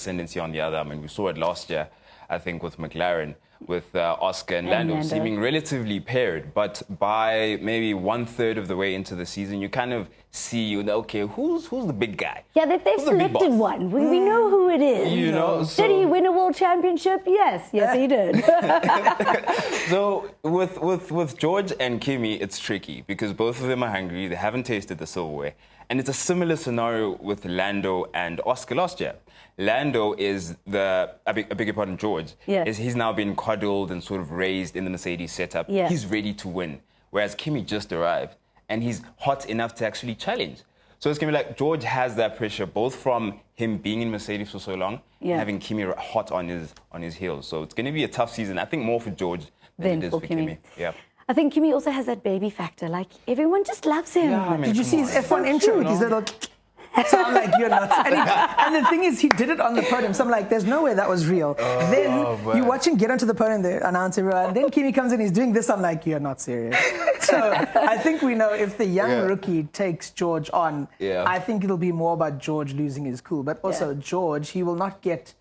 ascendancy on the other. I mean, we saw it last year, I think, with McLaren, with Oscar and Lando seeming relatively paired. But by maybe 1/3 of the way into the season, you kind of see, okay, who's the big guy? Yeah, they've selected one. We know who it is. You know, did he win a world championship? Yes, he did. So with George and Kimi, it's tricky because both of them are hungry. They haven't tasted the silverware. And it's a similar scenario with Lando and Oscar last year. Lando is I beg your pardon, George. Yeah. He's now been coddled and sort of raised in the Mercedes setup. Yeah. He's ready to win. Whereas Kimi just arrived and he's hot enough to actually challenge. So it's going to be like George has that pressure both from him being in Mercedes for so long and having Kimi hot on his heels. So it's going to be a tough season, I think, more for George than it is for Kimi. Yeah. I think Kimi also has that baby factor. Like, everyone just loves him. Yeah, Did you see his F1 intro with his little... So I'm like, you're nuts. And the thing is, he did it on the podium. So I'm like, there's no way that was real. Then you watch him get onto the podium, they announce everyone. And then Kimi comes in, he's doing this. I'm like, you're not serious. So I think we know if the young rookie takes George on, I think it'll be more about George losing his cool. But also George, he will not get,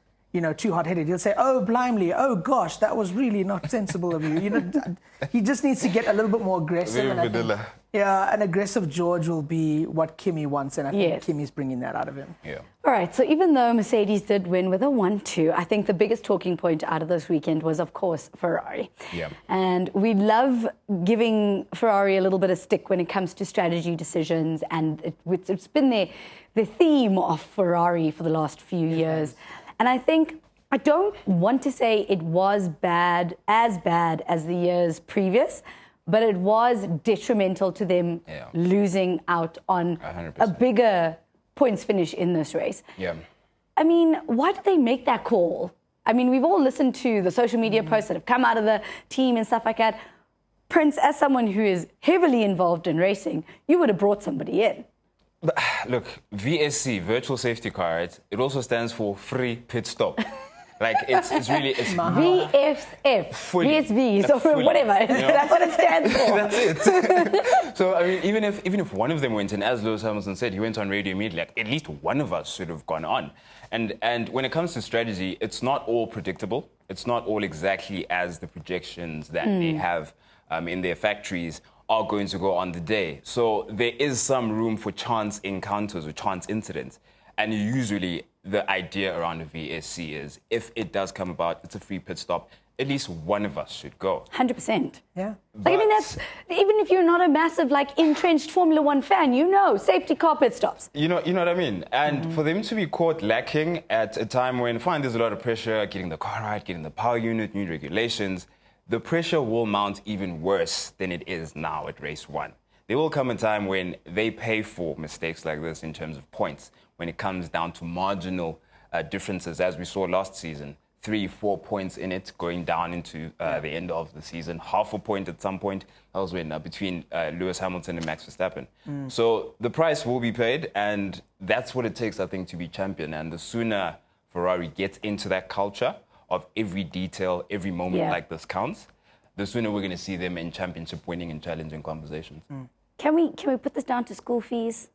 too hot-headed. He'll say, oh, blindly, oh, gosh, that was really not sensible of you. He just needs to get a little bit more aggressive. An aggressive George will be what Kimi wants, and I think Kimi's bringing that out of him. Yeah. All right, so even though Mercedes did win with a 1-2, I think the biggest talking point out of this weekend was, of course, Ferrari. Yeah. And we love giving Ferrari a little bit of stick when it comes to strategy decisions, and it's been the theme of Ferrari for the last few years. And I think, I don't want to say it was bad as the years previous, but it was detrimental to them losing out on 100%. a bigger points finish in this race. Yeah. I mean, why did they make that call? I mean, we've all listened to the social media posts that have come out of the team and stuff like that. Prince, as someone who is heavily involved in racing, you would have brought somebody in. But, look, VSC, Virtual Safety Car, right? It also stands for Free Pit Stop. Like, it's really... It's VSF, fully, VSV, so fully, whatever. That's what it stands for. That's it. So, I mean, even if one of them went in, as Lewis Hamilton said, he went on radio immediately, like, at least one of us should have gone on. And when it comes to strategy, it's not all predictable. It's not all exactly as the projections that they have in their factories are going to go on the day. So there is some room for chance encounters or chance incidents. And usually the idea around a VSC is if it does come about, it's a free pit stop, at least one of us should go. 100%. Yeah. Like, I mean, that's, even if you're not a massive, entrenched Formula One fan, safety car pit stops. You know what I mean? And for them to be caught lacking at a time when, fine, there's a lot of pressure, getting the car right, getting the power unit, new regulations, the pressure will mount even worse than it is now at race 1. There will come a time when they pay for mistakes like this in terms of points, when it comes down to marginal differences, as we saw last season. 3-4 points in it, going down into the end of the season. Half a point at some point. That was when between Lewis Hamilton and Max Verstappen. So the price will be paid, and that's what it takes, I think, to be champion. And the sooner Ferrari gets into that culture of every detail, every moment like this counts, the sooner we're going to see them in championship winning and challenging conversations. Can we put this down to school fees?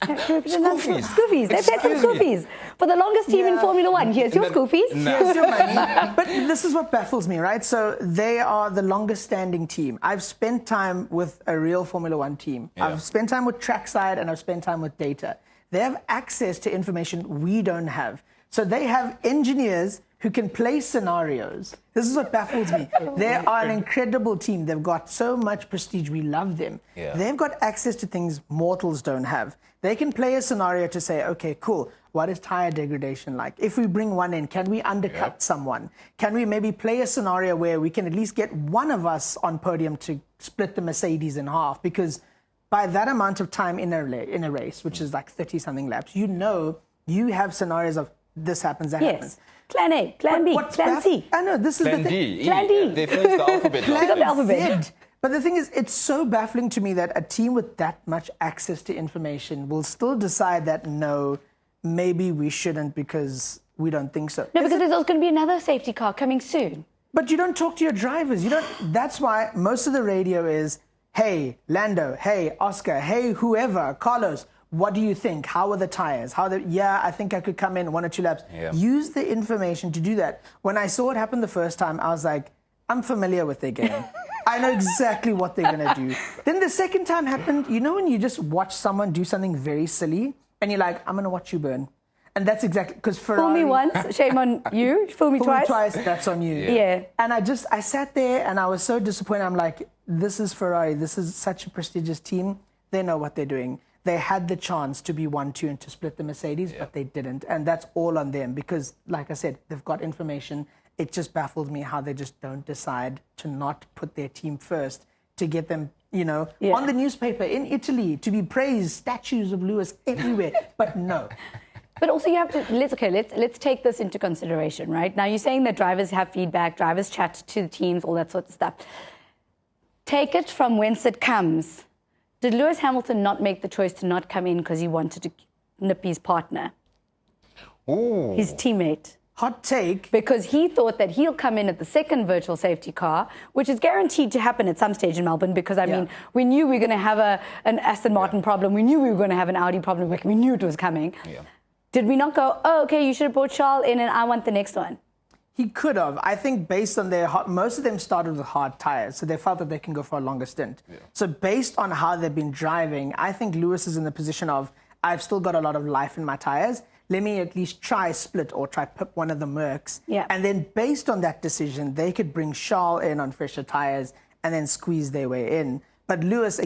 Can we put School fees? School fees. They paid some school fees. For the longest team in Formula One, here's your school fees. Here's your money. But this is what baffles me, right? So they are the longest standing team. I've spent time with a real Formula One team. I've spent time with trackside and I've spent time with data. They have access to information we don't have. So they have engineers who can play scenarios. This is what baffles me. They are an incredible team. They've got so much prestige. We love them. They've got access to things mortals don't have. They can play a scenario to say, okay, cool, what is tire degradation like? If we bring one in, can we undercut someone? Can we maybe play a scenario where we can at least get one of us on podium to split the Mercedes in half? Because by that amount of time in a race, which is like 30-something laps, you have scenarios of this happens, that happens. Plan A, Plan B, Plan C. I know, this is Plan the thing. D. Plan D. They finished the alphabet. Plan Z. But the thing is, it's so baffling to me that a team with that much access to information will still decide that, no, maybe we shouldn't because we don't think so. No, because there's going to be another safety car coming soon. But you don't talk to your drivers. That's why most of the radio is, hey, Lando, hey, Oscar, hey, whoever, Carlos, what do you think? How are the tires? Yeah, I think I could come in 1 or 2 laps. Yeah. Use the information to do that. When I saw it happen the first time, I was like, I'm familiar with their game. I know exactly what they're going to do. Then the second time happened, you know when you just watch someone do something very silly and you're like, I'm going to watch you burn. And that's exactly, because Ferrari... Fool me once, shame on you. Fool me twice. That's on you. Yeah. And I sat there and I was so disappointed. I'm like, this is Ferrari. This is such a prestigious team. They know what they're doing. They had the chance to be 1-2 and to split the Mercedes, but they didn't. And that's all on them because, like I said, they've got information. It just baffles me how they just don't decide to not put their team first to get them, on the newspaper in Italy, to be praised, statues of Lewis everywhere. But no. But also you have to, let's take this into consideration, right? Now you're saying that drivers have feedback, drivers chat to the teams, all that sort of stuff. Take it from whence it comes. Did Lewis Hamilton not make the choice to not come in because he wanted to nip his partner? Ooh. His teammate. Hot take. Because he thought that he'll come in at the second virtual safety car, which is guaranteed to happen at some stage in Melbourne, because, I mean, we knew we were going to have an Aston Martin problem. We knew we were going to have an Audi problem. We knew it was coming. Yeah. Did we not go, oh, okay, you should have brought Charles in and I want the next one? He could have. I think based on most of them started with hard tires, so they felt that they can go for a longer stint. Yeah. So based on how they've been driving, I think Lewis is in the position of, I've still got a lot of life in my tires. Let me at least try split or try pip one of the Mercs. Yeah. And then based on that decision, they could bring Charles in on fresher tires and then squeeze their way in. But Lewis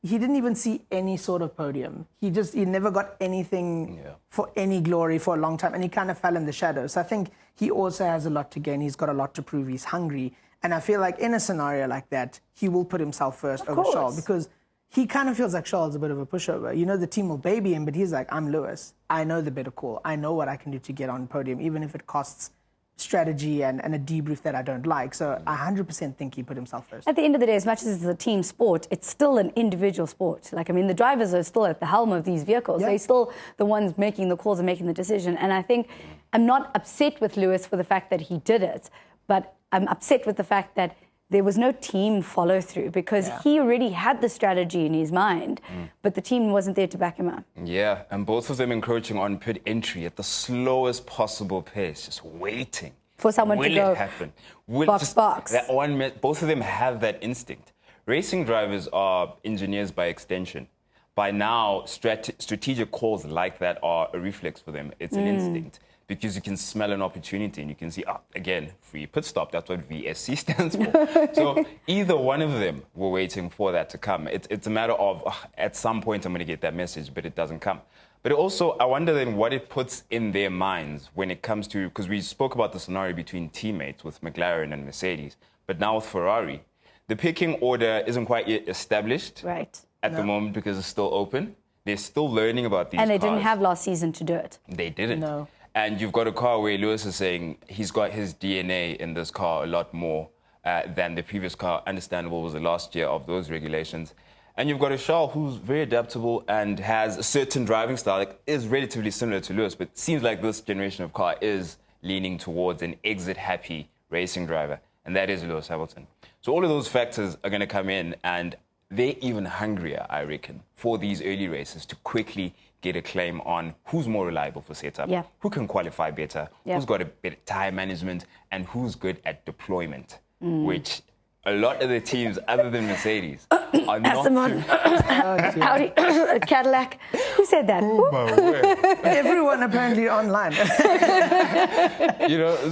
he didn't even see any sort of podium. He never got anything for any glory for a long time, and he kind of fell in the shadows. So I think he also has a lot to gain. He's got a lot to prove. He's hungry. And I feel like in a scenario like that, he will put himself first over Charles, because he kind of feels like Charles is a bit of a pushover. The team will baby him, but he's like, I'm Lewis. I know the better call. I know what I can do to get on the podium, even if it costs strategy and a debrief that I don't like. So I 100% think he put himself first. At the end of the day, as much as it's a team sport, it's still an individual sport. The drivers are still at the helm of these vehicles. Yeah. They're still the ones making the calls and making the decision. And I think I'm not upset with Lewis for the fact that he did it, but I'm upset with the fact that there was no team follow through, because he already had the strategy in his mind, but the team wasn't there to back him up. Yeah, and both of them encroaching on pit entry at the slowest possible pace, just waiting for someone to go happen. Box. That one, both of them have that instinct. Racing drivers are engineers by extension. By now, strategic calls like that are a reflex for them. It's an instinct. Because you can smell an opportunity and you can see, again, free pit stop. That's what VSC stands for. So either one of them were waiting for that to come. It's a matter of, at some point I'm going to get that message, but it doesn't come. But also, I wonder then what it puts in their minds when it comes to, because we spoke about the scenario between teammates with McLaren and Mercedes, but now with Ferrari, the picking order isn't quite yet established at the moment, because it's still open. They're still learning about these cars. And they didn't have last season to do it. They didn't. No. And you've got a car where Lewis is saying he's got his DNA in this car a lot more than the previous car. Understandable, was the last year of those regulations. And you've got a Charles who's very adaptable and has a certain driving style that is relatively similar to Lewis, but seems like this generation of car is leaning towards an exit-happy racing driver, and that is Lewis Hamilton. So all of those factors are going to come in, and they're even hungrier, I reckon, for these early races to quickly get a claim on who's more reliable for setup, who can qualify better, who's got a better tire management, and who's good at deployment, which a lot of the teams other than Mercedes are not. Audi, Cadillac. Who said that? Oh, my word. Everyone apparently online.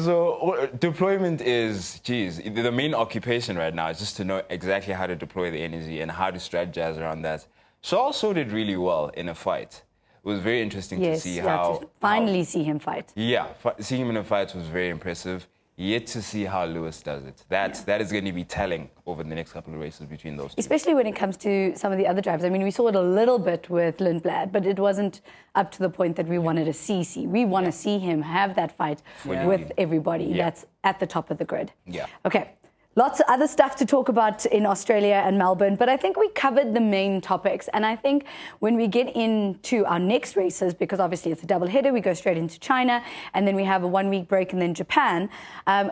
So deployment is, the main occupation right now is just to know exactly how to deploy the energy and how to strategize around that. Charles showed it really well in a fight. It was very interesting to see to finally see him fight. Yeah, seeing him in a fight was very impressive. Yet to see how Lewis does it. That is going to be telling over the next couple of races between those two. Especially when it comes to some of the other drivers. I mean, we saw it a little bit with Lindblad, but it wasn't up to the point that we wanted to see. We want to see him have that fight with everybody that's at the top of the grid. Yeah. Okay, Lots of other stuff to talk about in Australia and Melbourne, but I think we covered the main topics. And I think when we get into our next races, because obviously it's a double header, we go straight into China, and then we have a 1 week break and then Japan,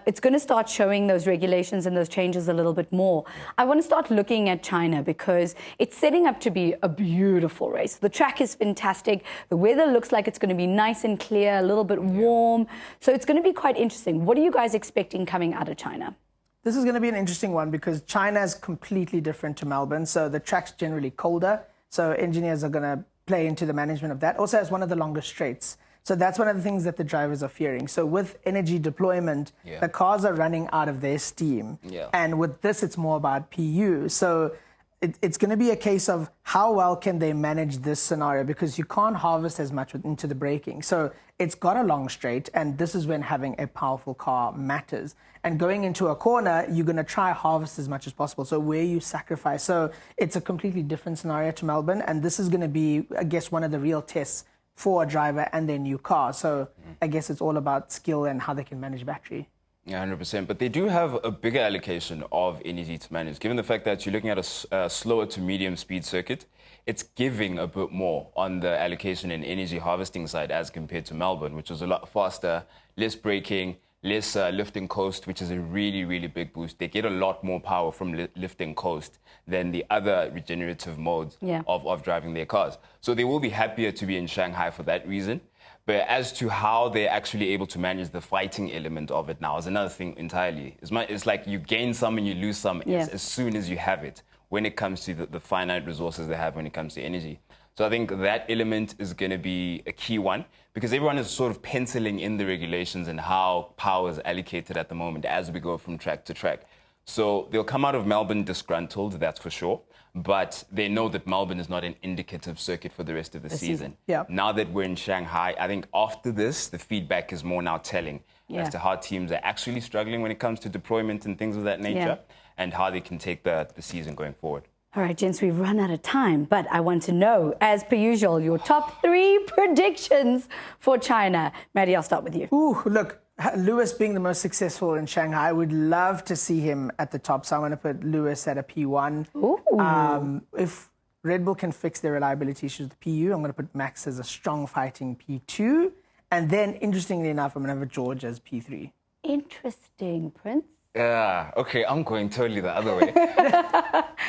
it's going to start showing those regulations and those changes a little bit more. I want to start looking at China because it's setting up to be a beautiful race. The track is fantastic. The weather looks like it's going to be nice and clear, a little bit warm. So it's going to be quite interesting. What are you guys expecting coming out of China? This is going to be an interesting one because China is completely different to Melbourne. So the track's generally colder. So engineers are going to play into the management of that. Also has one of the longest straights. So that's one of the things that the drivers are fearing. So with energy deployment, the cars are running out of their steam. And with this, it's more about PU. So it's going to be a case of how well can they manage this scenario because you can't harvest as much into the braking. So it's got a long straight, and this is when having a powerful car matters. And going into a corner, you're going to try harvest as much as possible. So where you sacrifice. So it's a completely different scenario to Melbourne, and this is going to be, I guess, one of the real tests for a driver and their new car. So I guess it's all about skill and how they can manage battery. Yeah, 100%. But they do have a bigger allocation of energy to manage. Given the fact that you're looking at a slower to medium speed circuit, it's giving a bit more on the allocation and energy harvesting side as compared to Melbourne, which was a lot faster, less braking, less lift and coast, which is a really, really big boost. They get a lot more power from lift and coast than the other regenerative modes of driving their cars. So they will be happier to be in Shanghai for that reason. But as to how they're actually able to manage the fighting element of it now is another thing entirely. It's like you gain some and you lose some as soon as you have it when it comes to the finite resources they have when it comes to energy. So I think that element is going to be a key one because everyone is sort of penciling in the regulations and how power is allocated at the moment as we go from track to track. So they'll come out of Melbourne disgruntled, that's for sure. But they know that Melbourne is not an indicative circuit for the rest of the season. Now that we're in Shanghai, I think after this, the feedback is more now telling as to how teams are actually struggling when it comes to deployment and things of that nature and how they can take the season going forward. All right, gents, we've run out of time, but I want to know, as per usual, your top 3 predictions for China. Maddie, I'll start with you. Ooh, look. Lewis being the most successful in Shanghai, I would love to see him at the top. So I'm going to put Lewis at a P1. If Red Bull can fix their reliability issues with PU, I'm going to put Max as a strong fighting P2. And then, interestingly enough, I'm going to have George as P3. Interesting, Prince. Yeah, okay, I'm going totally the other way.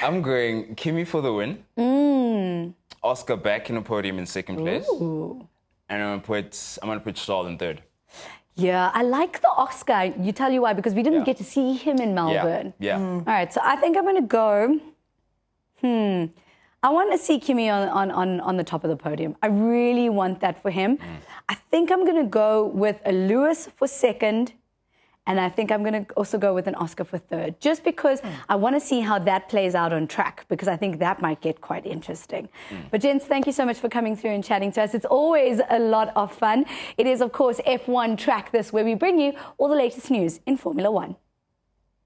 I'm going Kimi for the win. Oscar back in a podium in second place. And I'm going to put Charles in third. Yeah, I like the Oscar. You tell you why, because we didn't get to see him in Melbourne. All right, so I think I'm going to go... I want to see Kimi on the top of the podium. I really want that for him. I think I'm going to go with a Lewis for second, and I think I'm going to also go with an Oscar for third, just because I want to see how that plays out on track, because I think that might get quite interesting. But gents, thank you so much for coming through and chatting to us. It's always a lot of fun. It is, of course, F1 Track This, where we bring you all the latest news in Formula One.